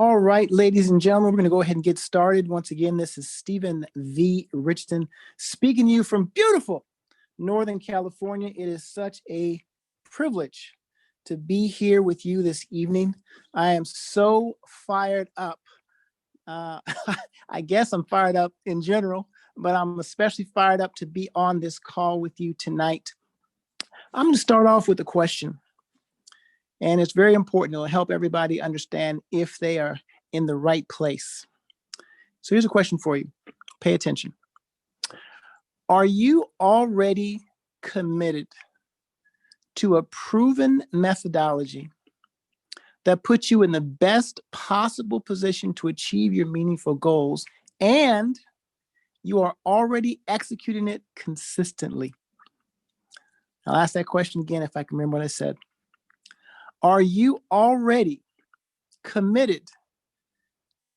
All right, ladies and gentlemen, we're going to go ahead and get started. Once again, this is Stephen V. Richardson speaking to you from beautiful Northern California. It is such a privilege to be here with you this evening. I am so fired up. I guess I'm fired up in general, but I'm especially fired up to be on this call with you tonight. I'm going to start off with a question. And it's very important. It'll help everybody understand if they are in the right place. So here's a question for you. Pay attention. Are you already committed to a proven methodology that puts you in the best possible position to achieve your meaningful goals, and you are already executing it consistently? I'll ask that question again if I can remember what I said. Are you already committed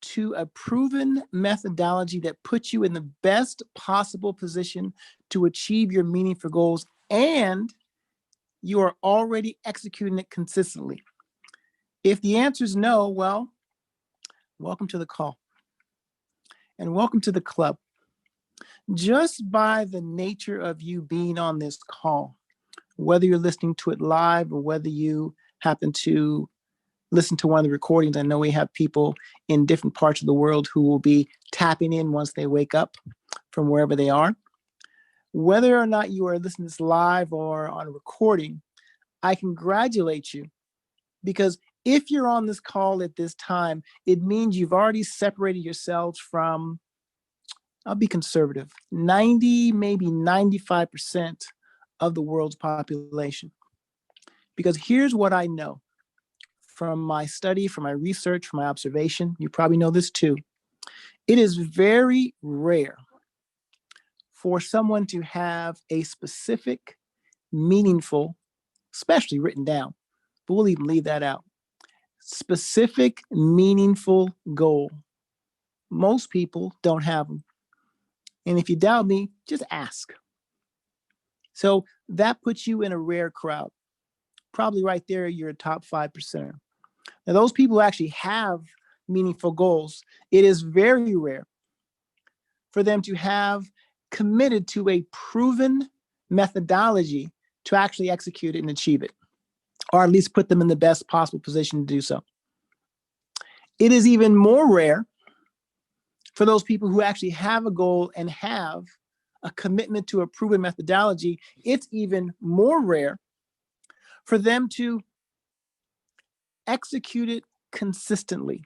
to a proven methodology that puts you in the best possible position to achieve your meaningful goals, and you are already executing it consistently? If the answer is no, well, welcome to the call and welcome to the club. Just by the nature of you being on this call, whether you're listening to it live or whether you happen to listen to one of the recordings, I know we have people in different parts of the world who will be tapping in once they wake up from wherever they are. Whether or not you are listening to this live or on a recording, I congratulate you, because if you're on this call at this time, it means you've already separated yourselves from, I'll be conservative, 90, maybe 95% of the world's population. Because here's what I know from my study, from my research, from my observation. You probably know this too. It is very rare for someone to have a specific, meaningful, especially written down, but we'll even leave that out, specific, meaningful goal. Most people don't have them. And if you doubt me, just ask. So that puts you in a rare crowd. Probably right there, you're a top 5%. Now, those people who actually have meaningful goals, it is very rare for them to have committed to a proven methodology to actually execute it and achieve it, or at least put them in the best possible position to do so. It is even more rare for those people who actually have a goal and have a commitment to a proven methodology. It's even more rare for them to execute it consistently.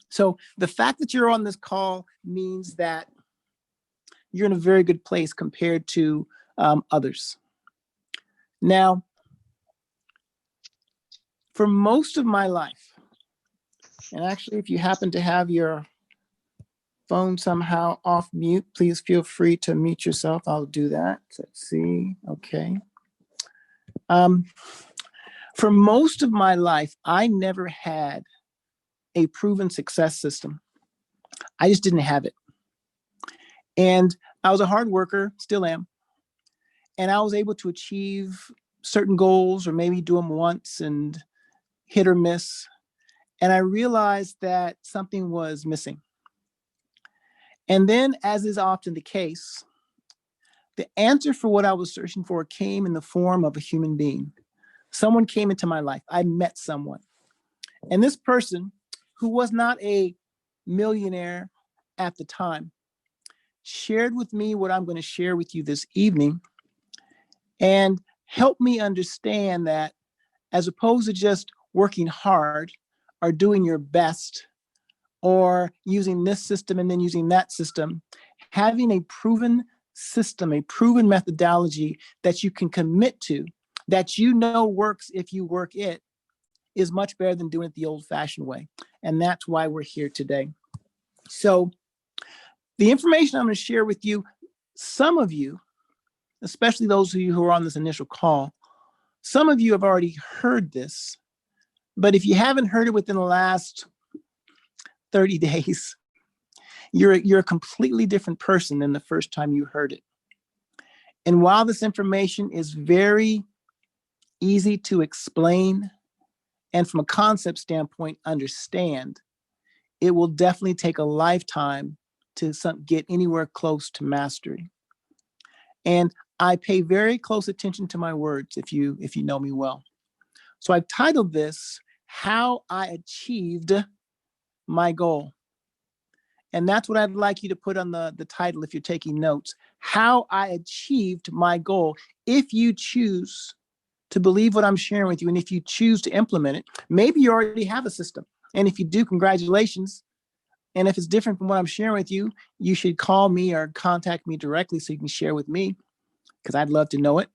So the fact that you're on this call means that you're in a very good place compared to others. Now, for most of my life, and actually, if you happen to have your phone somehow off mute, please feel free to mute yourself. I'll do that. Let's see. Okay. For most of my life, I never had a proven success system. I just didn't have it. And I was a hard worker, still am. And I was able to achieve certain goals or maybe do them once and hit or miss. And I realized that something was missing. And then, as is often the case, the answer for what I was searching for came in the form of a human being. Someone came into my life. I met someone. And this person, who was not a millionaire at the time, shared with me what I'm going to share with you this evening and helped me understand that as opposed to just working hard or doing your best or using this system and then using that system, having a proven system, a proven methodology that you can commit to, that you know works if you work it, is much better than doing it the old-fashioned way. And that's why we're here today. So the information I'm going to share with you, some of you, especially those of you who are on this initial call, some of you have already heard this, but if you haven't heard it within the last 30 days, you're a completely different person than the first time you heard it. And while this information is very easy to explain and from a concept standpoint, understand, it will definitely take a lifetime to get anywhere close to mastery. And I pay very close attention to my words if you know me well. So I've titled this, How I Achieved My Goal. And that's what I'd like you to put on the title if you're taking notes. How I achieved my goal. If you choose to believe what I'm sharing with you, and if you choose to implement it, maybe you already have a system. And if you do, congratulations. And if it's different from what I'm sharing with you, you should call me or contact me directly so you can share with me, because I'd love to know it.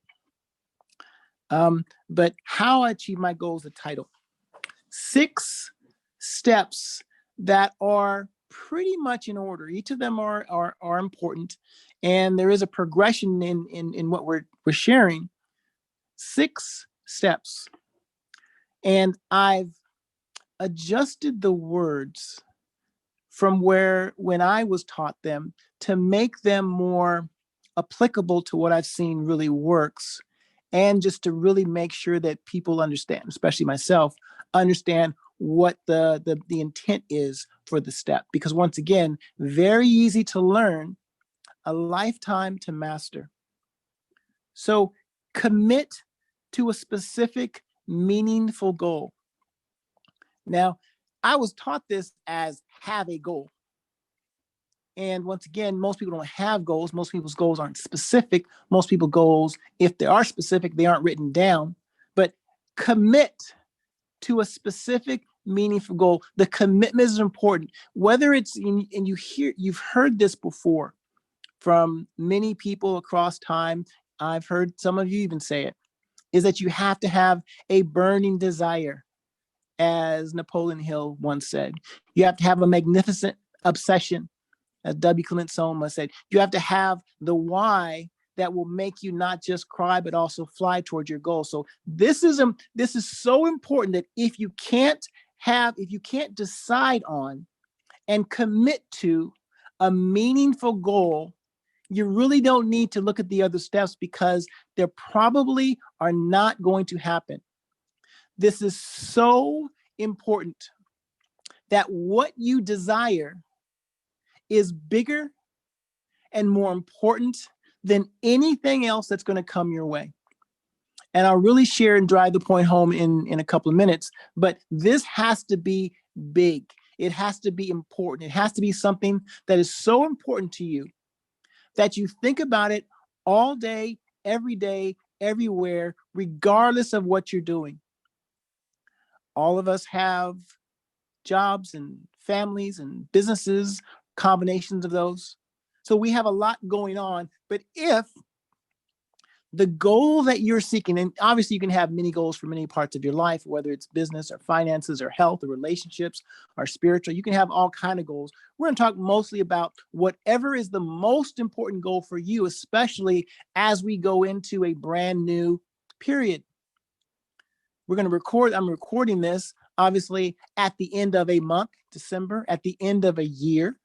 But How I Achieve My Goal is the title. 6 steps that are pretty much in order. Each of them are important, and there is a progression in what we're sharing. 6 steps, and I've adjusted the words from when I was taught them to make them more applicable to what I've seen really works, and just to really make sure that people understand, especially myself, understand what the intent is for the step. Because once again, very easy to learn, a lifetime to master. So commit to a specific, meaningful goal. Now, I was taught this as have a goal. And once again, most people don't have goals. Most people's goals aren't specific. Most people's goals, if they are specific, they aren't written down. But commit to a specific, meaningful goal. The commitment is important. Whether it's and you've heard this before from many people across time. I've heard some of you even say it, is that you have to have a burning desire, as Napoleon Hill once said. You have to have a magnificent obsession, as W. Clement Soma said. You have to have the why that will make you not just cry, but also fly towards your goal. So this is so important, that if you can't decide on and commit to a meaningful goal, you really don't need to look at the other steps, because they probably are not going to happen. This is so important, that what you desire is bigger and more important than anything else that's going to come your way. And I'll really share and drive the point home in a couple of minutes, but this has to be big. It has to be important. It has to be something that is so important to you that you think about it all day, everywhere, regardless of what you're doing. All of us have jobs and families and businesses, combinations of those. So we have a lot going on. But if the goal that you're seeking, and obviously you can have many goals for many parts of your life, whether it's business or finances or health or relationships or spiritual, you can have all kinds of goals. We're going to talk mostly about whatever is the most important goal for you, especially as we go into a brand new period. I'm recording this obviously at the end of a month, December, at the end of a year.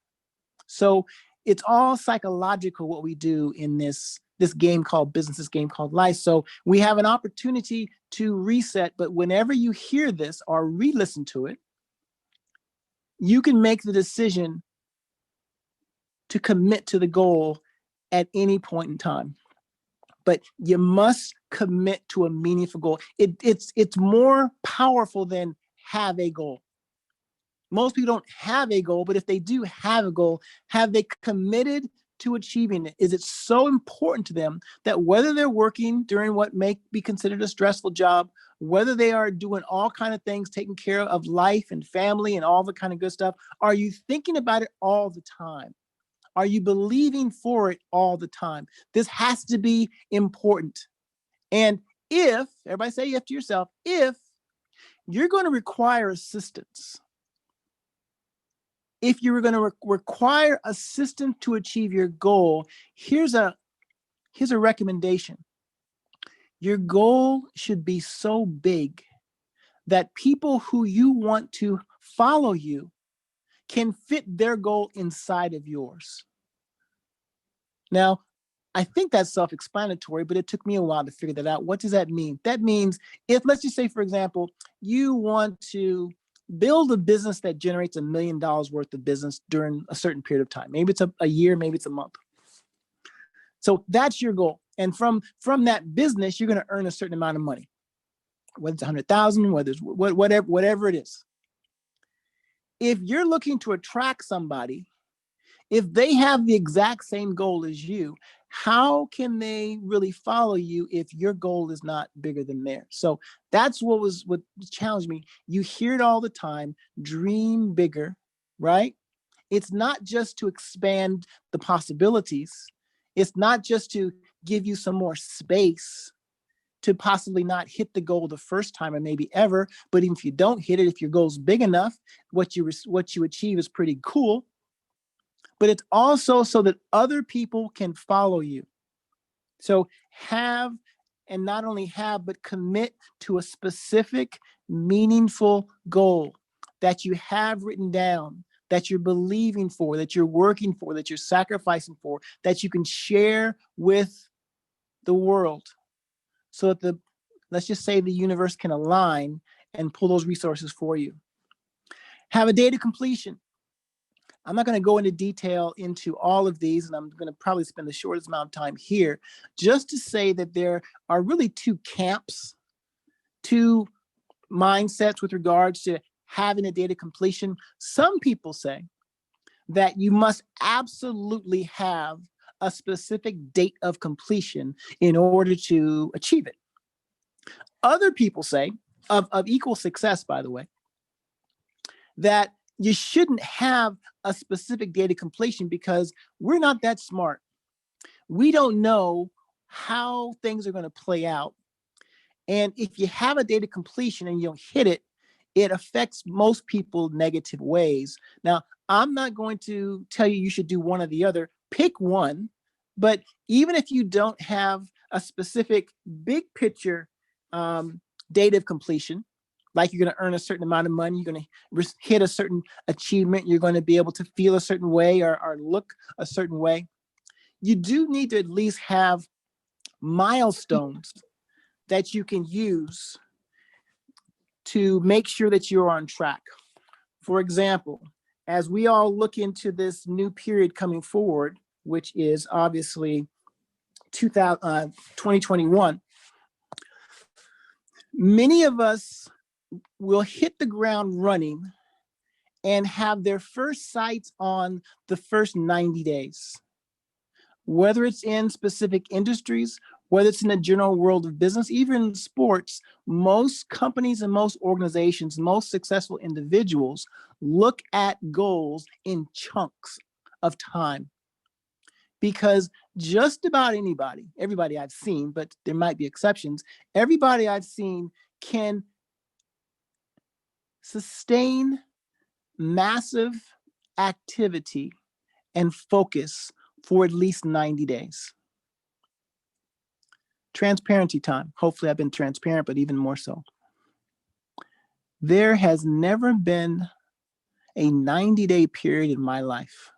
So it's all psychological what we do in this game called business, this game called life. So we have an opportunity to reset, but whenever you hear this or re-listen to it, you can make the decision to commit to the goal at any point in time. But you must commit to a meaningful goal. It's more powerful than have a goal. Most people don't have a goal, but if they do have a goal, have they committed to achieving it? Is it so important to them that whether they're working during what may be considered a stressful job, whether they are doing all kinds of things, taking care of life and family and all the kind of good stuff, are you thinking about it all the time? Are you believing for it all the time? This has to be important. And if, everybody say if to yourself, if you're going to require assistance, if you were going to require assistance to achieve your goal, here's a recommendation. Your goal should be so big that people who you want to follow you can fit their goal inside of yours. Now, I think that's self-explanatory, but it took me a while to figure that out. What does that mean? That means if, let's just say, for example, you want to build a business that generates $1 million worth of business during a certain period of time. Maybe it's a year, maybe it's a month. So that's your goal. And from that business, you're going to earn a certain amount of money, whether it's 100,000, whether it's whatever it is. If you're looking to attract somebody, if they have the exact same goal as you, how can they really follow you if your goal is not bigger than theirs? So that's what challenged me. You hear it all the time, dream bigger, right? It's not just to expand the possibilities. It's not just to give you some more space to possibly not hit the goal the first time or maybe ever, but even if you don't hit it, if your goal's big enough, what you achieve is pretty cool. But it's also so that other people can follow you. So have, and not only have, but commit to a specific, meaningful goal that you have written down, that you're believing for, that you're working for, that you're sacrificing for, that you can share with the world, so that let's just say the universe can align and pull those resources for you. Have a date of completion. I'm not going to go into detail into all of these, and I'm going to probably spend the shortest amount of time here, just to say that there are really two camps, two mindsets with regards to having a date of completion. Some people say that you must absolutely have a specific date of completion in order to achieve it. Other people say, of equal success, by the way, that you shouldn't have a specific date of completion because we're not that smart. We don't know how things are going to play out. And if you have a date of completion and you don't hit it, it affects most people negative ways. Now, I'm not going to tell you should do one or the other. Pick one. But even if you don't have a specific big picture date of completion, like you're going to earn a certain amount of money, you're going to hit a certain achievement, you're going to be able to feel a certain way or look a certain way, you do need to at least have milestones that you can use to make sure that you're on track. For example, as we all look into this new period coming forward, which is obviously 2021, many of us will hit the ground running and have their first sights on the first 90 days. Whether it's in specific industries, whether it's in the general world of business, even sports, most companies and most organizations, most successful individuals look at goals in chunks of time. Because just about everybody I've seen, but there might be exceptions, everybody I've seen can sustain massive activity and focus for at least 90 days. Transparency time. Hopefully I've been transparent, but even more so. There has never been a 90-day period in my life.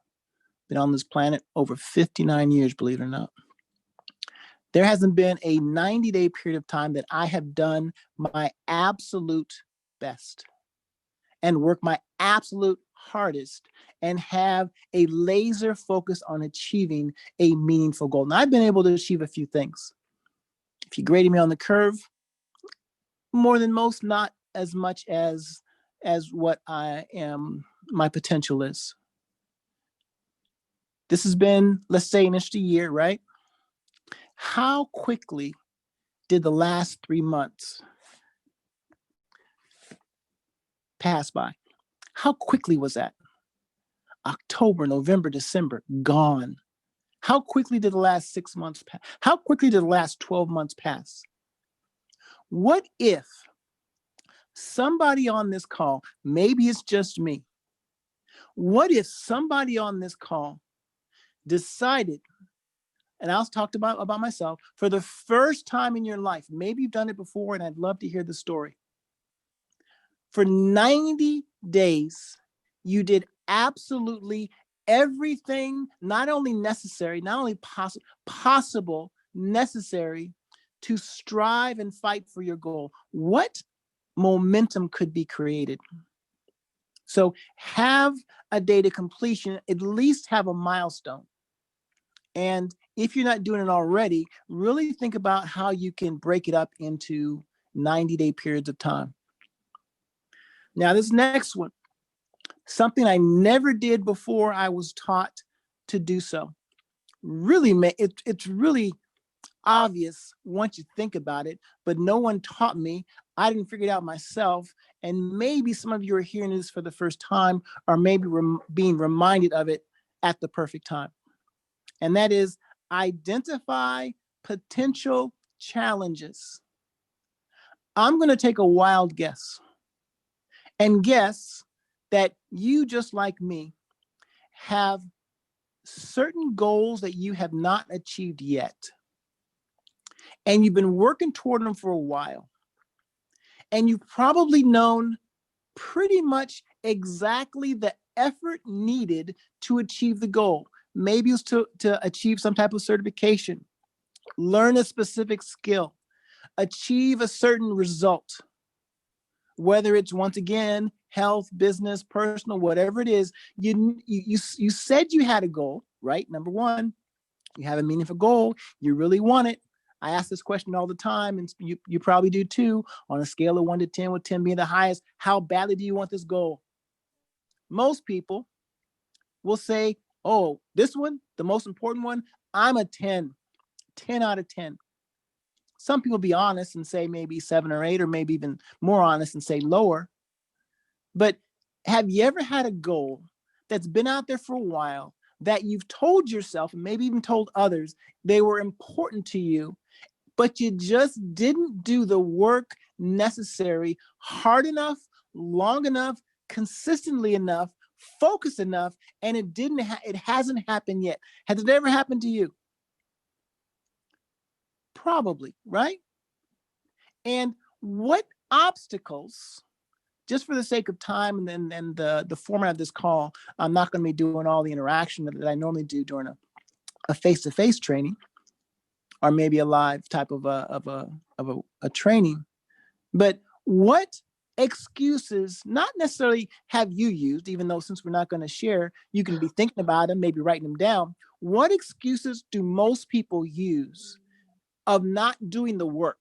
Been on this planet over 59 years, believe it or not. There hasn't been a 90-day period of time that I have done my absolute best and worked my absolute hardest and have a laser focus on achieving a meaningful goal. And I've been able to achieve a few things. If you graded me on the curve, more than most, not as much as what my potential is. This has been, let's say, an extra year, right? How quickly did the last 3 months pass by? How quickly was that? October, November, December, gone. How quickly did the last 6 months pass? How quickly did the last 12 months pass? What if somebody on this call, maybe it's just me, what if somebody on this call decided, and I'll talk about myself, for the first time in your life, maybe you've done it before and I'd love to hear the story. For 90 days, you did absolutely everything not only necessary, not only possible, necessary to strive and fight for your goal. What momentum could be created? So have a day to completion, at least have a milestone. And if you're not doing it already, really think about how you can break it up into 90-day periods of time. Now, this next one, something I never did before I was taught to do so. Really, it's really obvious once you think about it, but no one taught me. I didn't figure it out myself. And maybe some of you are hearing this for the first time, or maybe being reminded of it at the perfect time. And that is identify potential challenges. I'm going to take a wild guess and guess that you, just like me, have certain goals that you have not achieved yet. And you've been working toward them for a while. And you've probably known pretty much exactly the effort needed to achieve the goal. Maybe it's to achieve some type of certification, learn a specific skill, achieve a certain result, whether it's, once again, health, business, personal, whatever it is. You said you had a goal, right? Number one, you have a meaningful goal. You really want it. I ask this question all the time, and you probably do too. On a scale of 1 to 10, with 10 being the highest, how badly do you want this goal? Most people will say, oh, this one, the most important one, I'm a 10 out of 10. Some people be honest and say maybe 7 or 8, or maybe even more honest and say lower. But have you ever had a goal that's been out there for a while, that you've told yourself, and maybe even told others, they were important to you, but you just didn't do the work necessary hard enough, long enough, consistently enough, focused enough, and it hasn't happened yet? Has it ever happened to you? Probably, right? And what obstacles, just for the sake of time and the format of this call, I'm not going to be doing all the interaction that I normally do during a face-to-face training, or maybe a live type of a training. But what excuses, not necessarily have you used, even though since we're not going to share, you can be thinking about them, maybe writing them down. What excuses do most people use of not doing the work?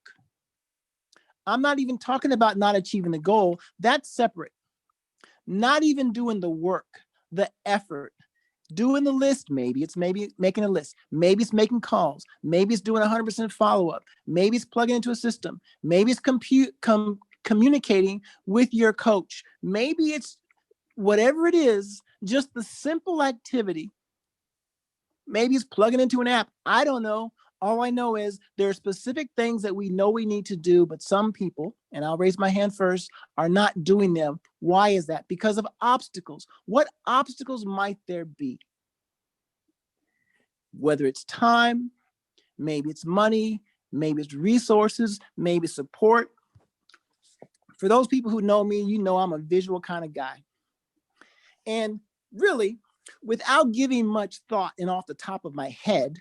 I'm not even talking about not achieving the goal. That's separate. Not even doing the work, the effort, doing the list. Maybe it's making a list. Maybe it's making calls. Maybe it's doing 100% follow-up. Maybe it's plugging into a system. Maybe it's communicating with your coach. Maybe it's whatever it is, just the simple activity. Maybe it's plugging into an app. I don't know. All I know is there are specific things that we know we need to do, but some people, and I'll raise my hand first, are not doing them. Why is that? Because of obstacles. What obstacles might there be? Whether it's time, maybe it's money, maybe it's resources, maybe support. For those people who know me, you know I'm a visual kind of guy. And really, without giving much thought and off the top of my head,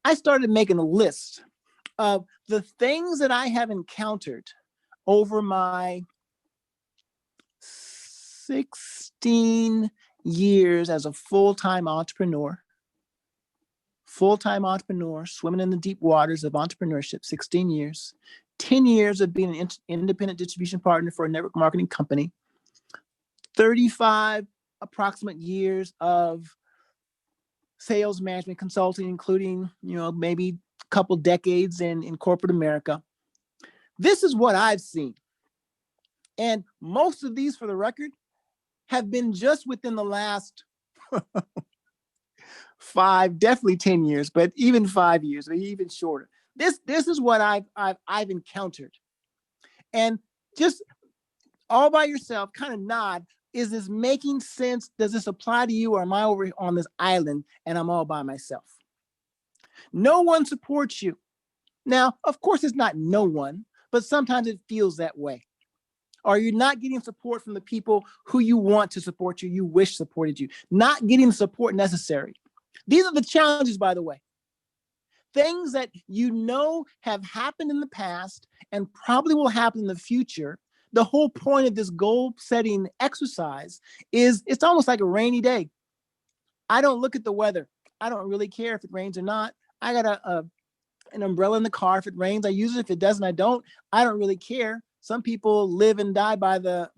I started making a list of the things that I have encountered over my 16 years as a full-time entrepreneur, swimming in the deep waters of entrepreneurship, 16 years, 10 years of being an independent distribution partner for a network marketing company, 35 approximate years of sales management consulting, including, maybe a couple decades in corporate America. This is what I've seen. And most of these, for the record, have been just within the last 5, definitely 10 years, but even 5 years, or even shorter. This is what I've encountered. And just all by yourself, kind of nod. Is this making sense? Does this apply to you, or am I over on this island and I'm all by myself? No one supports you. Now, of course, it's not no one, but sometimes it feels that way. Are you not getting support from the people who you want to support you, you wish supported you? Not getting the support necessary. These are the challenges, by the way. Things that you know have happened in the past and probably will happen in the future. The whole point of this goal setting exercise is it's almost like a rainy day. I don't look at the weather. I don't really care if it rains or not. I got an umbrella in the car. If it rains, I use it. If it doesn't, I don't. I don't really care. Some people live and die by the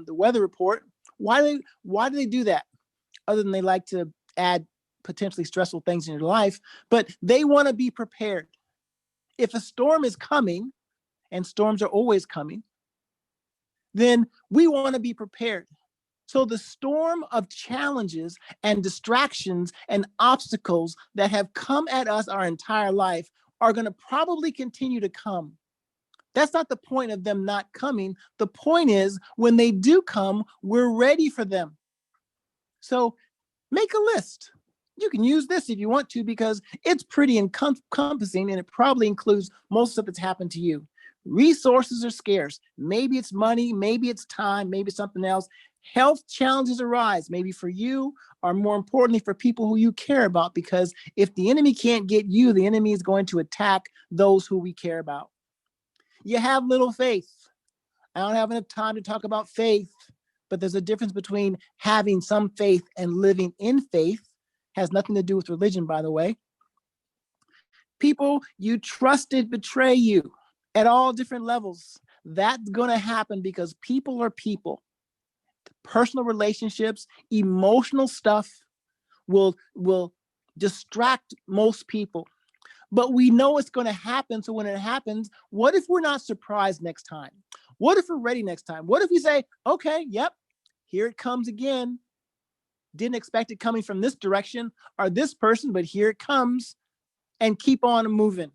weather report. Why do they do that? Other than they like to add potentially stressful things in your life, but they want to be prepared. If a storm is coming, and storms are always coming, then we want to be prepared. So the storm of challenges and distractions and obstacles that have come at us our entire life are going to probably continue to come. That's not the point of them not coming. The point is, when they do come, we're ready for them. So make a list. You can use this if you want to, because it's pretty encompassing, and it probably includes most stuff that's happened to you. Resources are scarce. Maybe it's money, maybe it's time, maybe something else. Health challenges arise, maybe for you, or more importantly, for people who you care about, because if the enemy can't get you, the enemy is going to attack those who we care about. You have little faith. I don't have enough time to talk about faith, but there's a difference between having some faith and living in faith. Has nothing to do with religion, by the way. People you trusted betray you at all different levels. That's going to happen because people are people. Personal relationships, emotional stuff will distract most people. But we know it's going to happen. So when it happens, what if we're not surprised next time? What if we're ready next time? What if we say, okay, yep, here it comes again. Didn't expect it coming from this direction or this person, but here it comes, and keep on moving.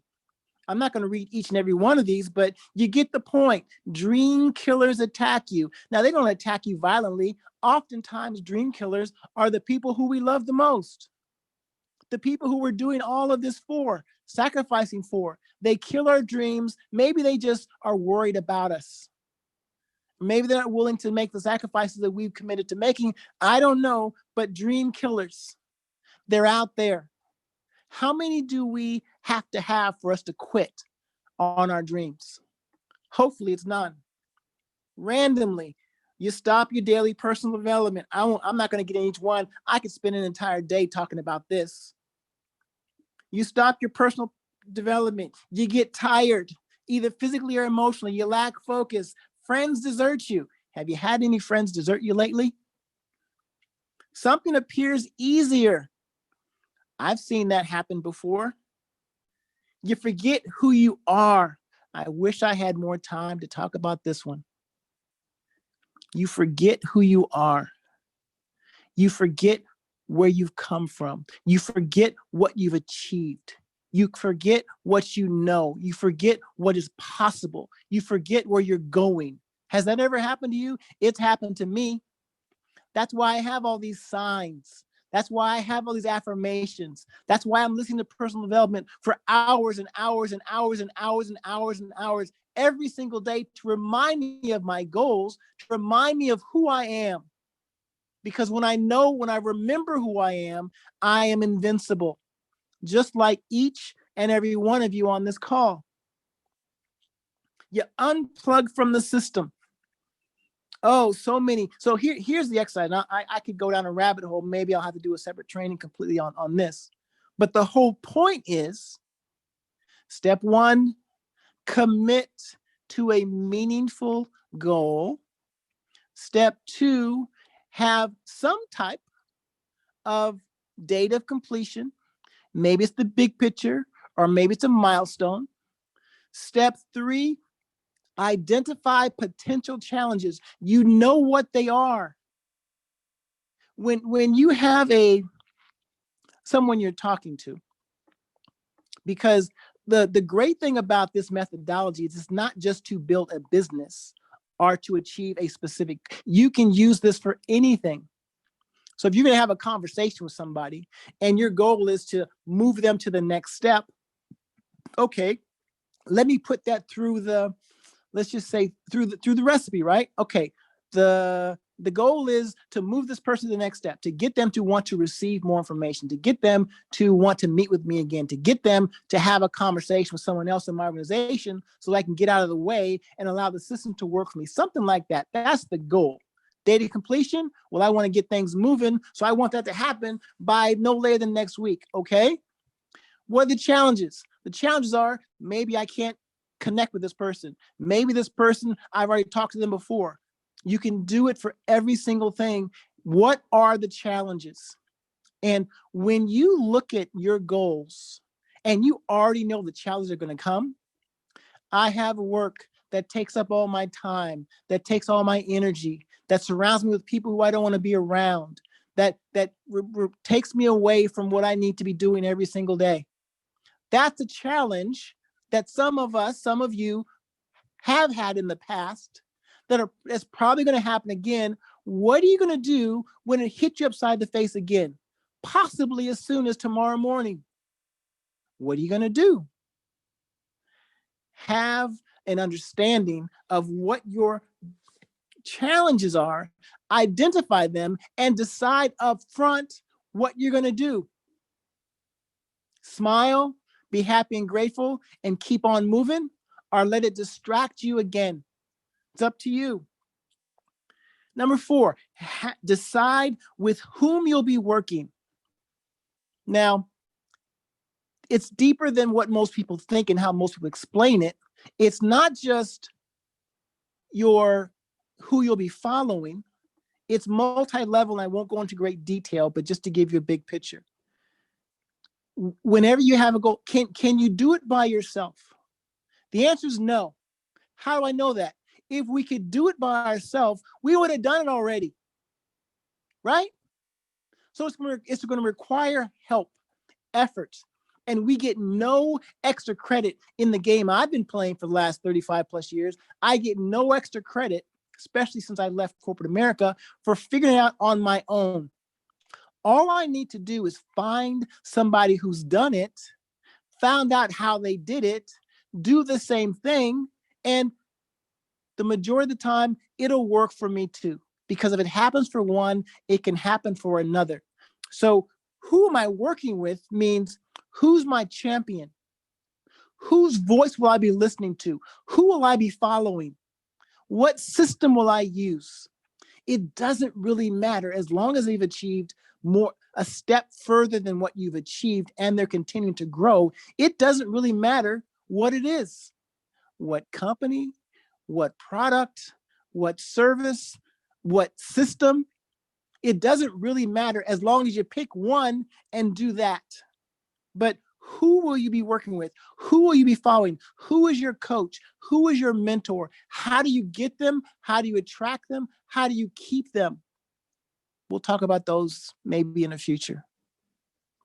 I'm not going to read each and every one of these, but you get the point. Dream killers attack you. Now, they don't attack you violently. Oftentimes, dream killers are the people who we love the most. The people who we're doing all of this for, sacrificing for. They kill our dreams. Maybe they just are worried about us. Maybe they're not willing to make the sacrifices that we've committed to making. I don't know, but dream killers, they're out there. How many do we have for us to quit on our dreams? Hopefully it's none. Randomly, you stop your daily personal development. I'm not going to get in each one. I could spend an entire day talking about this. You stop your personal development. You get tired, either physically or emotionally. You lack focus. Friends desert you. Have you had any friends desert you lately? Something appears easier. I've seen that happen before. You forget who you are. I wish I had more time to talk about this one. You forget who you are. You forget where you've come from. You forget what you've achieved. You forget what you know. You forget what is possible. You forget where you're going. Has that ever happened to you? It's happened to me. That's why I have all these signs. That's why I have all these affirmations. That's why I'm listening to personal development for hours and hours and hours and hours and hours and hours every single day to remind me of my goals, to remind me of who I am. Because when I remember who I am invincible, just like each and every one of you on this call. You unplug from the system. Oh, so many. So here's the exercise. Now, I could go down a rabbit hole. Maybe I'll have to do a separate training completely on this. But the whole point is, step one, commit to a meaningful goal. Step two, have some type of date of completion. Maybe it's the big picture, or maybe it's a milestone. Step three, identify potential challenges. You know what they are. When you have someone you're talking to, because the great thing about this methodology is it's not just to build a business or to achieve a specific, you can use this for anything. So if you're going to have a conversation with somebody and your goal is to move them to the next step, okay, let me put that through the let's just say through the recipe, right? Okay, the goal is to move this person to the next step, to get them to want to receive more information, to get them to want to meet with me again, to get them to have a conversation with someone else in my organization so I can get out of the way and allow the system to work for me. Something like that. That's the goal. Data completion, well, I want to get things moving, so I want that to happen by no later than next week, okay? What are the challenges? The challenges are maybe I can't connect with this person. Maybe this person, I've already talked to them before. You can do it for every single thing. What are the challenges? And when you look at your goals and you already know the challenges are going to come, I have work that takes up all my time, that takes all my energy, that surrounds me with people who I don't want to be around, that takes me away from what I need to be doing every single day. That's a challenge that some of you have had in the past that's probably going to happen again. What are you going to do when it hits you upside the face again? Possibly as soon as tomorrow morning. What are you going to do? Have an understanding of what your challenges are, identify them, and decide up front what you're going to do. Smile, be happy and grateful, and keep on moving, or let it distract you again. It's up to you. Number 4, decide with whom you'll be working. Now, it's deeper than what most people think and how most people explain it. It's not just who you'll be following. It's multi-level, and I won't go into great detail, but just to give you a big picture. Whenever you have a goal, can you do it by yourself? The answer is no. How do I know that? If we could do it by ourselves, we would have done it already, right? So it's going to require help, effort, and we get no extra credit in the game I've been playing for the last 35 plus years. I get no extra credit, especially since I left corporate America, for figuring it out on my own. All I need to do is find somebody who's done it, found out how they did it, do the same thing, and the majority of the time, it'll work for me too. Because if it happens for one, it can happen for another. So who am I working with means who's my champion? Whose voice will I be listening to? Who will I be following? What system will I use? It doesn't really matter as long as they've achieved a step further than what you've achieved and they're continuing to grow. It doesn't really matter what it is, what company, what product, what service, what system. It doesn't really matter as long as you pick one and do that. But who will you be working with? Who will you be following? Who is your coach? Who is your mentor? How do you get them? How do you attract them? How do you keep them? We'll talk about those maybe in the future.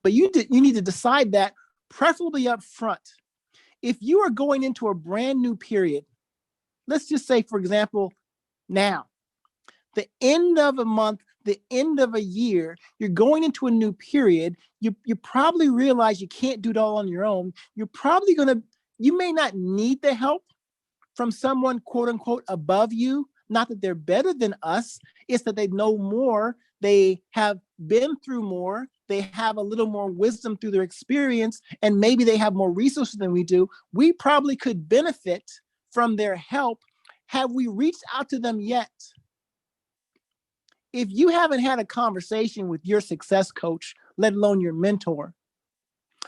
But you need to decide that, preferably up front. If you are going into a brand new period, let's just say, for example, now, the end of a month, the end of a year, you're going into a new period. You probably realize you can't do it all on your own. You may not need the help from someone, quote unquote, above you. Not that they're better than us. It's that they know more. They have been through more. They have a little more wisdom through their experience, and maybe they have more resources than we do. We probably could benefit from their help. Have we reached out to them yet? If you haven't had a conversation with your success coach, let alone your mentor,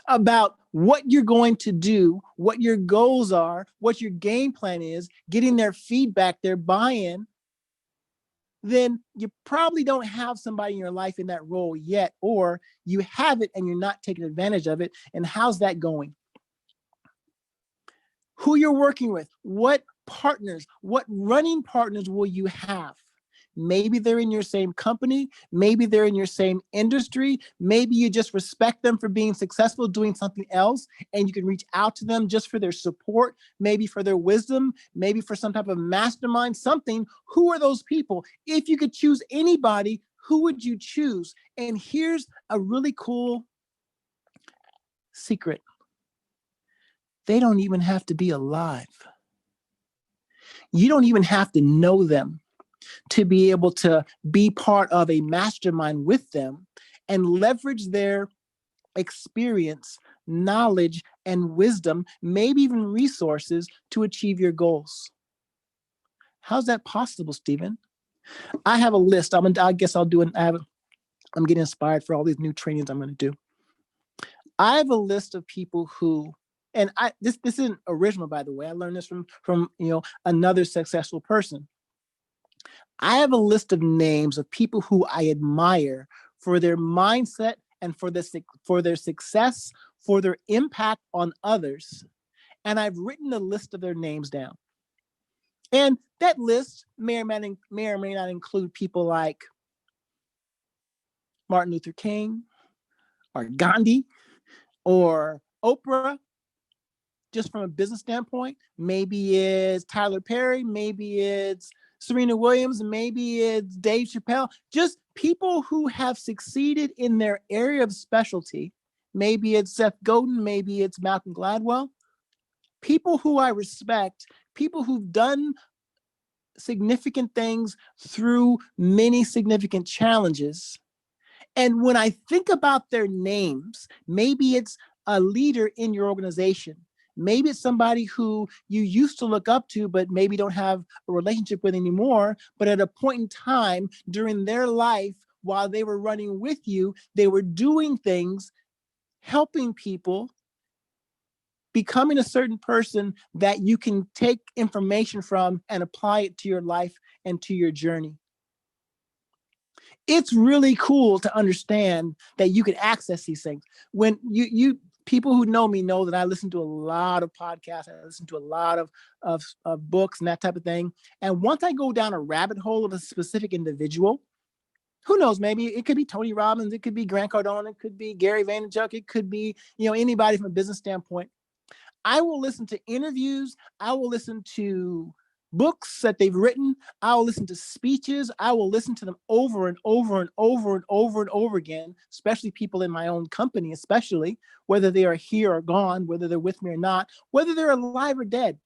about what you're going to do, what your goals are, what your game plan is, getting their feedback, their buy-in, then you probably don't have somebody in your life in that role yet, or you have it and you're not taking advantage of it. And how's that going? Who you're working with, what partners, what running partners will you have? Maybe they're in your same company. Maybe they're in your same industry. Maybe you just respect them for being successful doing something else, and you can reach out to them just for their support, maybe for their wisdom, maybe for some type of mastermind, something. Who are those people? If you could choose anybody, who would you choose? And here's a really cool secret. They don't even have to be alive. You don't even have to know them to be able to be part of a mastermind with them and leverage their experience, knowledge, and wisdom, maybe even resources to achieve your goals. How's that possible, Stephen? I have a list. I guess I'll do it. I'm getting inspired for all these new trainings I'm going to do. I have a list of people who, and this isn't original, by the way. I learned this from another successful person. I have a list of names of people who I admire for their mindset and for their success, for their impact on others. And I've written a list of their names down. And that list may or may not include people like Martin Luther King or Gandhi or Oprah, just from a business standpoint. Maybe it's Tyler Perry, maybe it's Serena Williams, maybe it's Dave Chappelle, just people who have succeeded in their area of specialty. Maybe it's Seth Godin, maybe it's Malcolm Gladwell. People who I respect, people who've done significant things through many significant challenges. And when I think about their names, maybe it's a leader in your organization. Maybe it's somebody who you used to look up to, but maybe don't have a relationship with anymore. But at a point in time during their life, while they were running with you, they were doing things, helping people, becoming a certain person that you can take information from and apply it to your life and to your journey. It's really cool to understand that you can access these things. When you people who know me know that I listen to a lot of podcasts, I listen to a lot of books and that type of thing. And once I go down a rabbit hole of a specific individual, who knows, maybe it could be Tony Robbins, it could be Grant Cardone, it could be Gary Vaynerchuk, it could be, anybody from a business standpoint. I will listen to interviews. I will listen to books that they've written. I will listen to speeches. I will listen to them over and over and over and over and over again, especially people in my own company, especially whether they are here or gone, whether they're with me or not, whether they're alive or dead.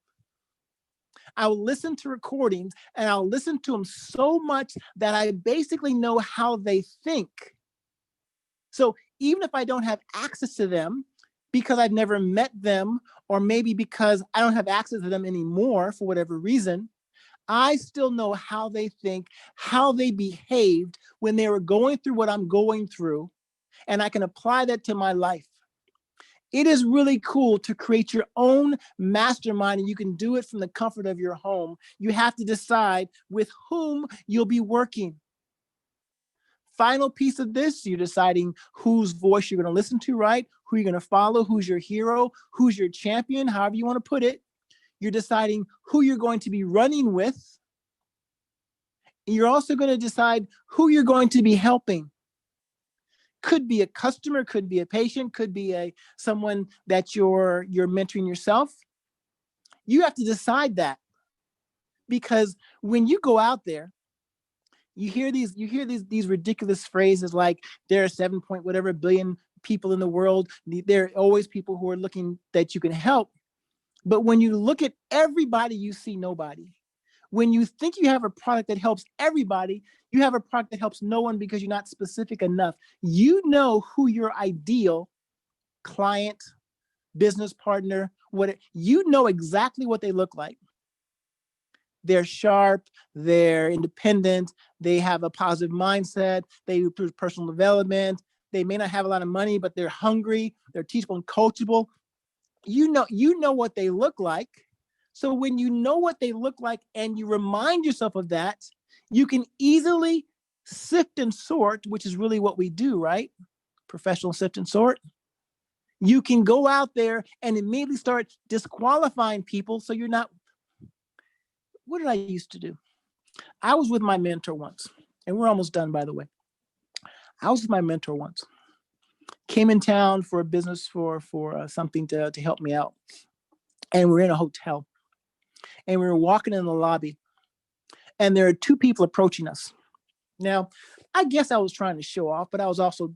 I will listen to recordings and I'll listen to them so much that I basically know how they think. So even if I don't have access to them, because I've never met them, or maybe because I don't have access to them anymore for whatever reason, I still know how they think, how they behaved when they were going through what I'm going through, and I can apply that to my life. It is really cool to create your own mastermind, and you can do it from the comfort of your home. You have to decide with whom you'll be working. Final piece of this, you're deciding whose voice you're going to listen to, right? Who you're going to follow, who's your hero, who's your champion, however you want to put it. You're deciding who you're going to be running with. And you're also going to decide who you're going to be helping. Could be a customer, could be a patient, could be someone that you're mentoring yourself. You have to decide that, because when you go out there, you hear these ridiculous phrases like there are 7 point whatever billion people in the world. There are always people who are looking that you can help. But when you look at everybody, you see nobody. When you think you have a product that helps everybody, you have a product that helps no one because you're not specific enough. You know who your ideal client, business partner, you know exactly what they look like. They're sharp, they're independent, they have a positive mindset, they do personal development, they may not have a lot of money, but they're hungry, they're teachable and coachable. You know what they look like. So when you know what they look like and you remind yourself of that, you can easily sift and sort, which is really what we do, right? Professional sift and sort. You can go out there and immediately start disqualifying people so you're not. What did I used to do? I was with my mentor once, and we're almost done, by the way. I was with my mentor once. Came in town for a business for something to help me out. And we're in a hotel. And we were walking in the lobby. And there are two people approaching us. Now, I guess I was trying to show off, but I was also,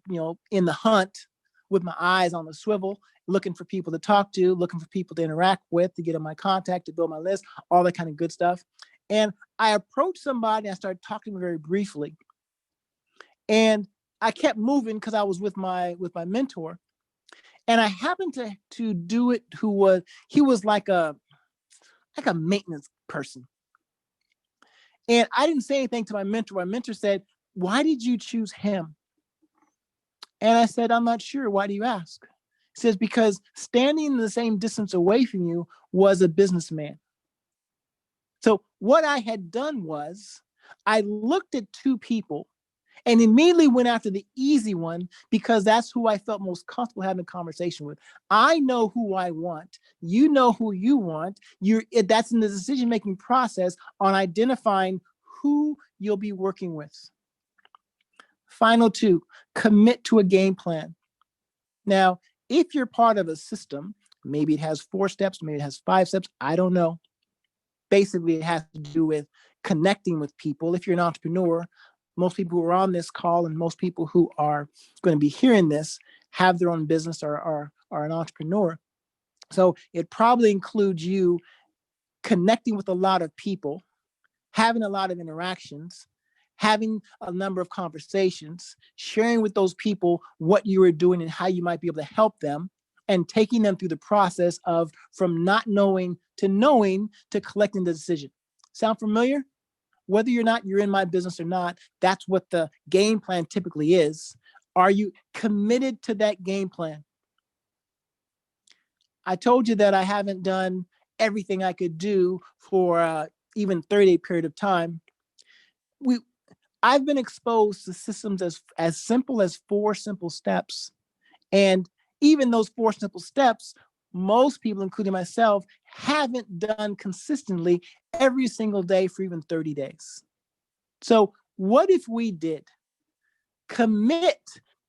in the hunt with my eyes on the swivel, looking for people to talk to, looking for people to interact with, to get in my contact, to build my list, all that kind of good stuff. And I approached somebody, I started talking very briefly. And I kept moving because I was with my mentor. And I happened to do it he was like a maintenance person. And I didn't say anything to my mentor. My mentor said, "Why did you choose him?" And I said, "I'm not sure. Why do you ask?" He says, "Because standing the same distance away from you was a businessman." So what I had done was I looked at two people and immediately went after the easy one because that's who I felt most comfortable having a conversation with. I know who I want. You know who you want. That's in the decision-making process on identifying who you'll be working with. Final two, commit to a game plan. Now, if you're part of a system, maybe it has 4 steps, maybe it has 5 steps, I don't know. Basically, it has to do with connecting with people. If you're an entrepreneur, most people who are on this call and most people who are going to be hearing this have their own business or are an entrepreneur. So it probably includes you connecting with a lot of people, having a lot of interactions, having a number of conversations, sharing with those people what you are doing and how you might be able to help them, and taking them through the process of from not knowing to collecting the decision. Sound familiar? Whether you're in my business or not, that's what the game plan typically is. Are you committed to that game plan? I told you that I haven't done everything I could do for even 30-day period of time. I've been exposed to systems as simple as 4 simple steps. And even those 4 simple steps, most people, including myself, haven't done consistently every single day for even 30 days. So what if we did commit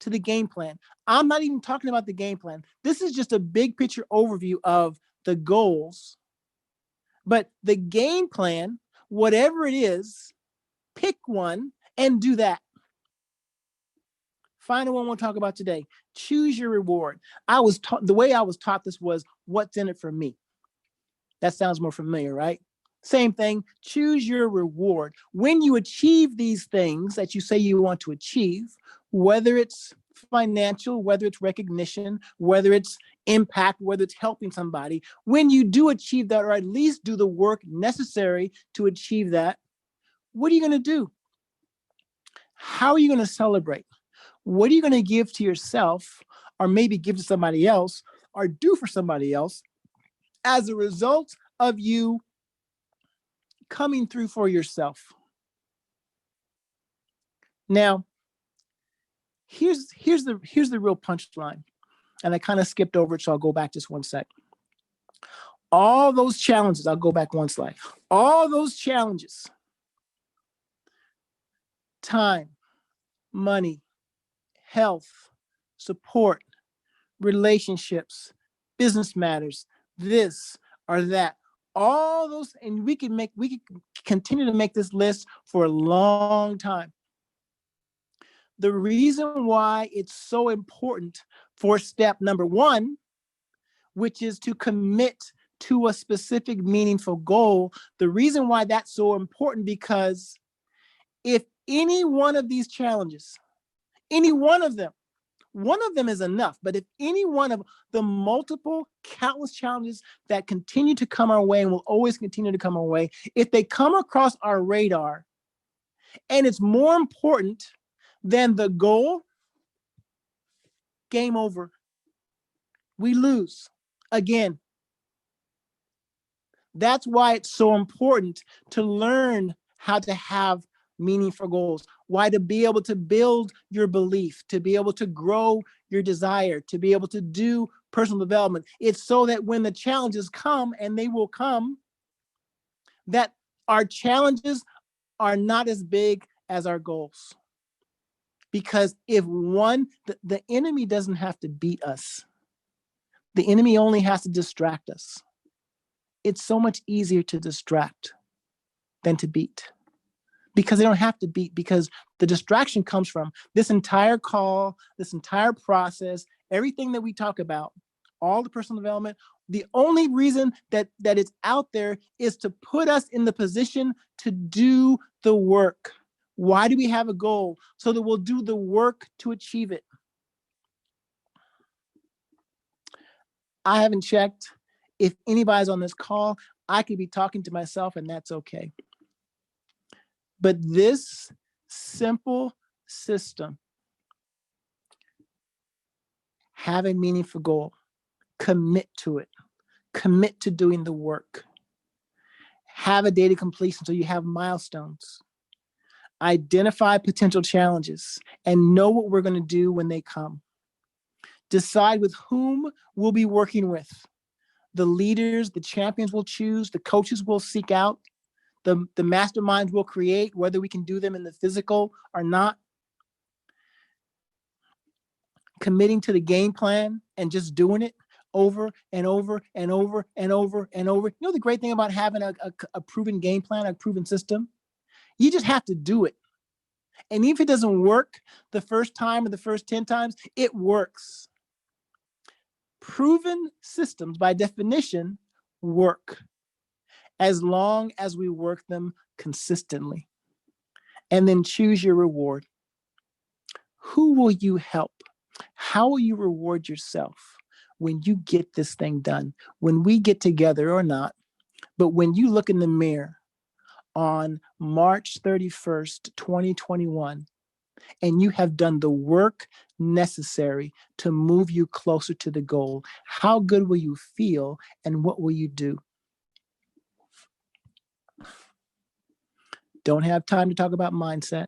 to the game plan? I'm not even talking about the game plan. This is just a big picture overview of the goals. But the game plan, whatever it is, pick one and do that. Final one we'll talk about today. Choose your reward. The way I was taught this was, what's in it for me? That sounds more familiar, right? Same thing, choose your reward. When you achieve these things that you say you want to achieve, whether it's financial, whether it's recognition, whether it's impact, whether it's helping somebody, when you do achieve that, or at least do the work necessary to achieve that, what are you going to do? How are you going to celebrate? What are you going to give to yourself, or maybe give to somebody else, or do for somebody else as a result of you coming through for yourself? Now, here's the real punchline, and I kind of skipped over it, so I'll go back just one sec. All those challenges, I'll go back one slide. All those challenges, time, money, health, support, relationships, business matters, this or that, all those, and we could continue to make this list for a long time. The reason why it's so important for step number 1, which is to commit to a specific meaningful goal, the reason why that's so important, because if any one of these challenges, any one of them is enough, but if any one of the multiple countless challenges that continue to come our way and will always continue to come our way, if they come across our radar and it's more important than the goal, game over. We lose again. That's why it's so important to learn how to have meaningful goals, why to be able to build your belief, to be able to grow your desire, to be able to do personal development. It's so that when the challenges come, and they will come, that our challenges are not as big as our goals. Because if the enemy doesn't have to beat us. The enemy only has to distract us. It's so much easier to distract than to beat, because they don't have to beat, because the distraction comes from this entire call, this entire process, everything that we talk about, all the personal development. The only reason that it's out there is to put us in the position to do the work. Why do we have a goal? So that we'll do the work to achieve it. I haven't checked. If anybody's on this call, I could be talking to myself, and that's okay. But this simple system, have a meaningful goal, commit to it, commit to doing the work, have a data completion so you have milestones, identify potential challenges, and know what we're going to do when they come. Decide with whom we'll be working with. The leaders, the champions we'll choose, the coaches we'll seek out, the masterminds we'll create, whether we can do them in the physical or not. Committing to the game plan and just doing it over and over and over and over and over. You know the great thing about having a proven game plan, a proven system? You just have to do it. And even if it doesn't work the first time or the first 10 times, it works. Proven systems, by definition, work as long as we work them consistently. And then choose your reward. Who will you help? How will you reward yourself when you get this thing done? When we get together or not, but when you look in the mirror on March 31st, 2021, and you have done the work necessary to move you closer to the goal, how good will you feel and what will you do? Don't have time to talk about mindset.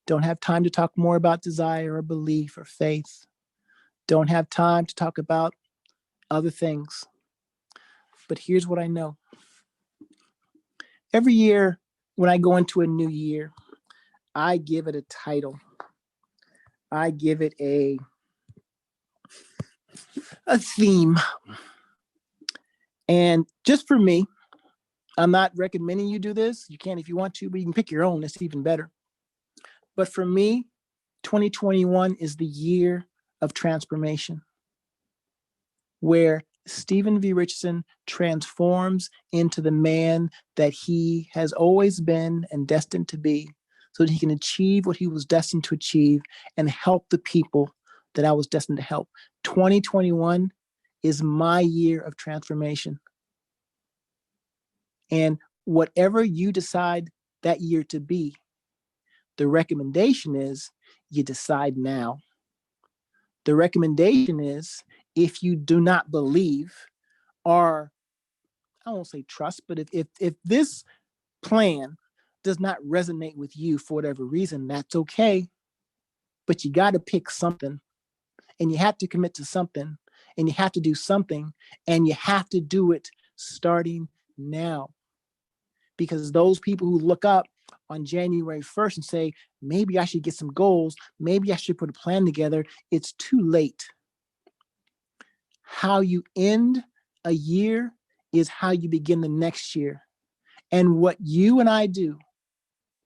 Don't have time to talk more about desire or belief or faith. Don't have time to talk about other things. But here's what I know. Every year when I go into a new year, I give it a title. I give it a theme. And just for me, I'm not recommending you do this. You can if you want to, but you can pick your own. It's even better. But for me, 2021 is the year of transformation, where Stephen V. Richardson transforms into the man that he has always been and destined to be, so that he can achieve what he was destined to achieve and help the people that I was destined to help. 2021 is my year of transformation. And whatever you decide that year to be, the recommendation is you decide now. The recommendation is, if you do not believe, or I won't say trust, but if this plan does not resonate with you for whatever reason, that's okay. But you got to pick something, and you have to commit to something, and you have to do something, and you have to do it starting now. Because those people who look up on January 1st and say, maybe I should get some goals, maybe I should put a plan together, it's too late. How you end a year is how you begin the next year. And what you and I do,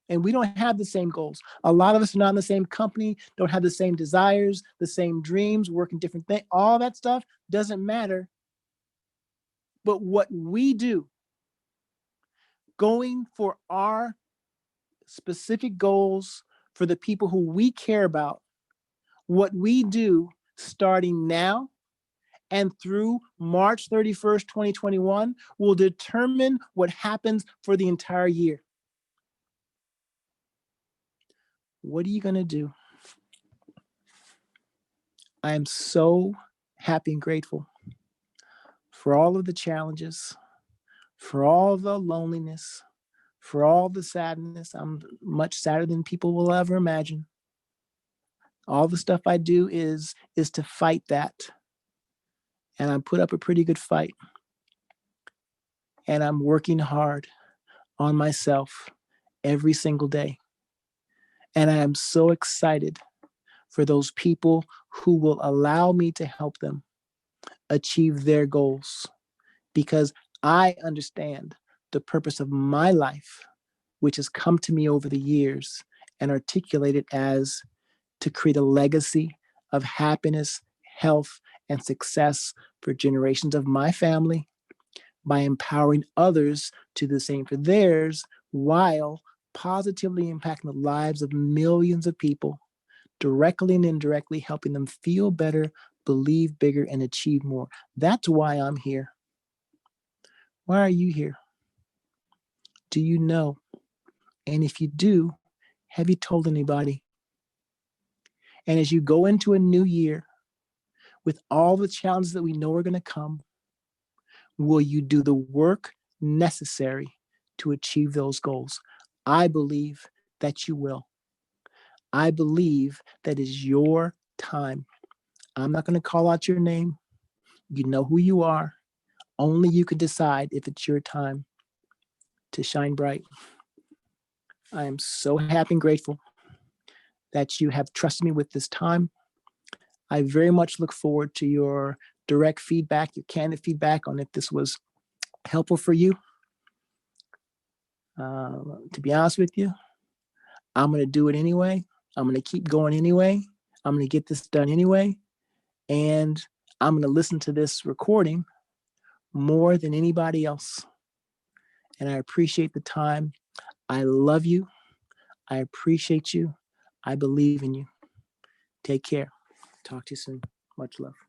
and we don't have the same goals. A lot of us are not in the same company, don't have the same desires, the same dreams, working different things. All that stuff doesn't matter. But what we do, going for our specific goals for the people who we care about, what we do starting now and through March 31st, 2021 will determine what happens for the entire year. What are you going to do? I am so happy and grateful for all of the challenges, for all the loneliness, for all the sadness. I'm much sadder than people will ever imagine. All the stuff I do is to fight that. And I put up a pretty good fight. And I'm working hard on myself every single day. And I am so excited for those people who will allow me to help them achieve their goals, because I understand the purpose of my life, which has come to me over the years and articulated as to create a legacy of happiness, health, and success for generations of my family by empowering others to do the same for theirs while positively impacting the lives of millions of people, directly and indirectly helping them feel better, believe bigger, and achieve more. That's why I'm here. Why are you here? Do you know? And if you do, have you told anybody? And as you go into a new year with all the challenges that we know are going to come, will you do the work necessary to achieve those goals? I believe that you will. I believe that is your time. I'm not going to call out your name. You know who you are. Only you can decide if it's your time to shine bright. I am so happy and grateful that you have trusted me with this time. I very much look forward to your direct feedback, your candid feedback on if this was helpful for you. To be honest with you, I'm going to do it anyway. I'm going to keep going anyway. I'm going to get this done anyway. And I'm going to listen to this recording more than anybody else. And I appreciate the time. I love you. I appreciate you. I believe in you. Take care. Talk to you soon. Much love.